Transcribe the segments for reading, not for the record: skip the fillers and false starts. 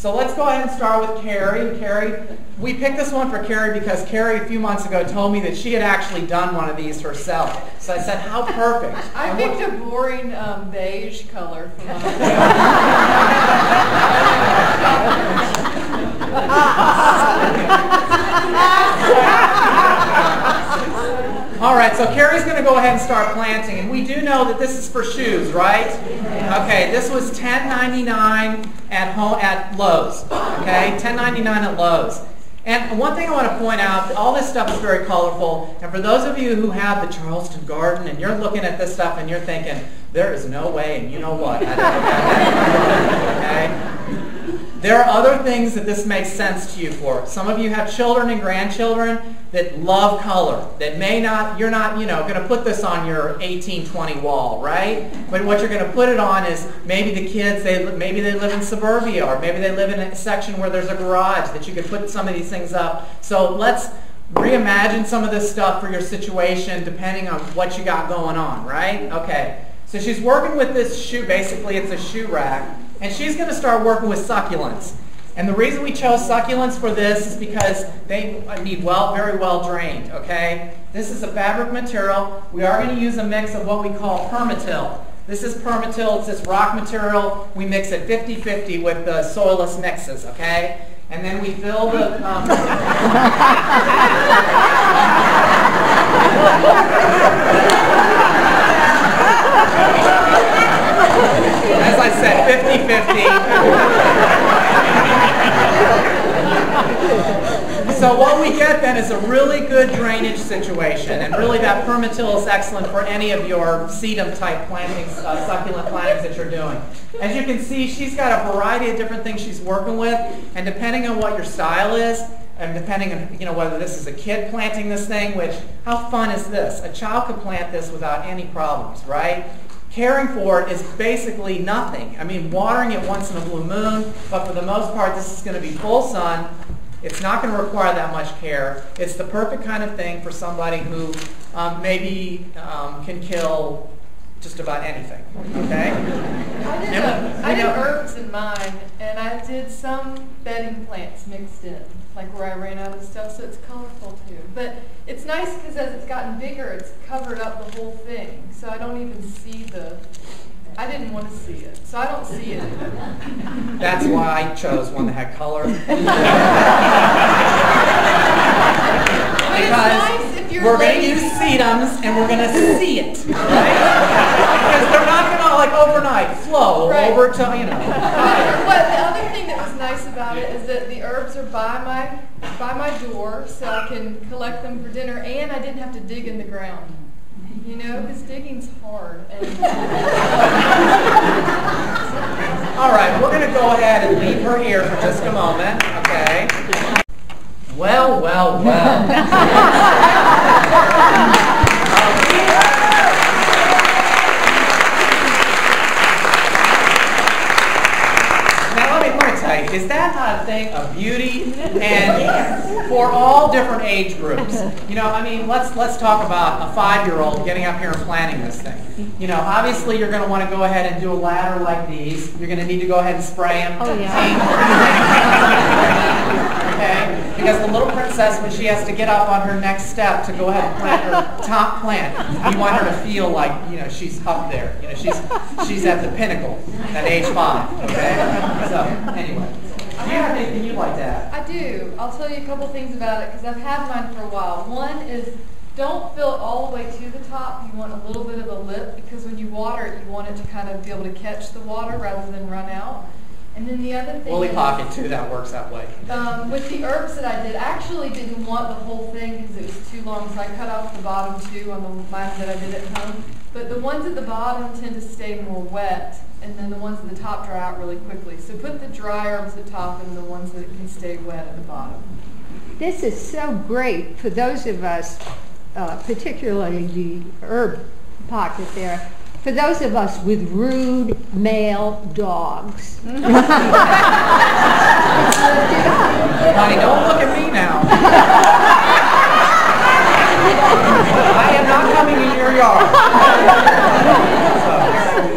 So let's go ahead and start with Carrie. Carrie, we picked this one for Carrie because Carrie a few months ago told me that she had actually done one of these herself. So I said, how perfect. I picked a boring beige color for mine. All right, so Carrie's going to go ahead and start planting. And we do know that this is for shoes, right? Okay, this was $10.99 at Lowe's. Okay, $10.99 at Lowe's. And one thing I want to point out, all this stuff is very colorful. And for those of you who have the Charleston Garden and you're looking at this stuff and you're thinking, there is no way, and you know what? Okay? There are other things that this makes sense to you for. Some of you have children and grandchildren that love color, that you're not, going to put this on your 1820 wall, right? But what you're going to put it on is maybe the kids, maybe they live in suburbia, or maybe they live in a section where there's a garage that you could put some of these things up. So let's reimagine some of this stuff for your situation depending on what you got going on, right? Okay, so she's working with this shoe, basically it's a shoe rack. And she's going to start working with succulents. And the reason we chose succulents for this is because they need very well drained, okay? This is a fabric material. We are going to use a mix of what we call Permatil. This is Permatil. It's this rock material. We mix it 50-50 with the soilless mixes, okay? And then we fill the... As I said, 50-50. So what we get then is a really good drainage situation, and really that Permatil is excellent for any of your sedum type plantings, succulent plantings that you're doing. As you can see, she's got a variety of different things she's working with, and depending on what your style is, and depending on whether this is a kid planting this thing, which how fun is this? A child could plant this without any problems, right? Caring for it is basically nothing. I mean, watering it once in a blue moon, but for the most part, this is going to be full sun. It's not going to require that much care. It's the perfect kind of thing for somebody who maybe can kill just about anything. Okay? I did herbs in mine, and I did some bedding plants mixed in, like where I ran out of stuff, so it's colorful too. But it's nice because as it's gotten bigger, it's covered up the whole thing, so I don't even see I didn't want to see it, so I don't see it. That's why I chose one that had color. Because we're going to use sedums and we're going to see it, right? Because they're not going to overnight flow over to, But the other thing that was nice about it is that the herbs are by my door, so I can collect them for dinner, and I didn't have to dig in the ground. Because digging's hard. All right, we're going to go ahead and leave her here for just a moment, okay? Well. Is that not a thing of beauty? And for all different age groups. Let's talk about a 5-year-old getting up here and planting this thing. Obviously you're going to want to go ahead and do a ladder like these. You're going to need to go ahead and spray them. Oh, yeah. Okay? Because the little princess, when she has to get up on her next step to go ahead and plant her top plant, you want her to feel like, she's up there. She's at the pinnacle at age 5. Okay? So, anyway. Do you have anything you'd like to add? I do. I'll tell you a couple things about it because I've had mine for a while. One is don't fill it all the way to the top. You want a little bit of a lip because when you water it, you want it to kind of be able to catch the water rather than run out. And then the other thing Woolly Pocket too, that works that way. With the herbs that I did, I actually didn't want the whole thing because it was too long, so I cut off the bottom too on the ones that I did at home. But the ones at the bottom tend to stay more wet, and then the ones at the top dry out really quickly. So put the dry herbs at the top and the ones that can stay wet at the bottom. This is so great for those of us, particularly the herb pocket there, for those of us with rude male dogs. Honey, don't look at me now. I am not coming in your yard.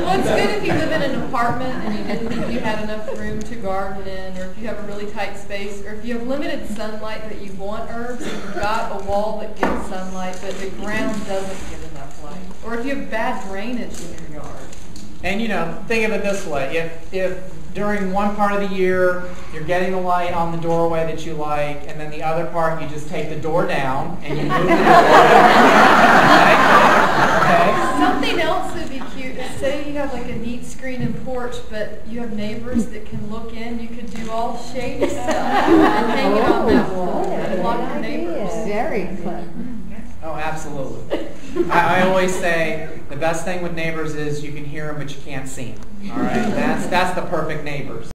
Well, it's good if you live in an apartment and you had enough room to garden in, or or if you have a really tight space, or if you have limited sunlight but you want herbs and you've got a wall that gets sunlight but the ground doesn't get enough light, or if you have bad drainage in your yard. And think of it this way: if during one part of the year you're getting the light on the doorway that you like, and then the other part you just take the door down and you move the door. Okay? Something else would be cute is, say you have like a neat screen and porch, but you have neighbors that can look in. You could do all shady stuff and hang it on that wall and block your neighbors. Very clever. Oh, absolutely. I always say the best thing with neighbors is you can hear them but you can't see them. All right, that's the perfect neighbors.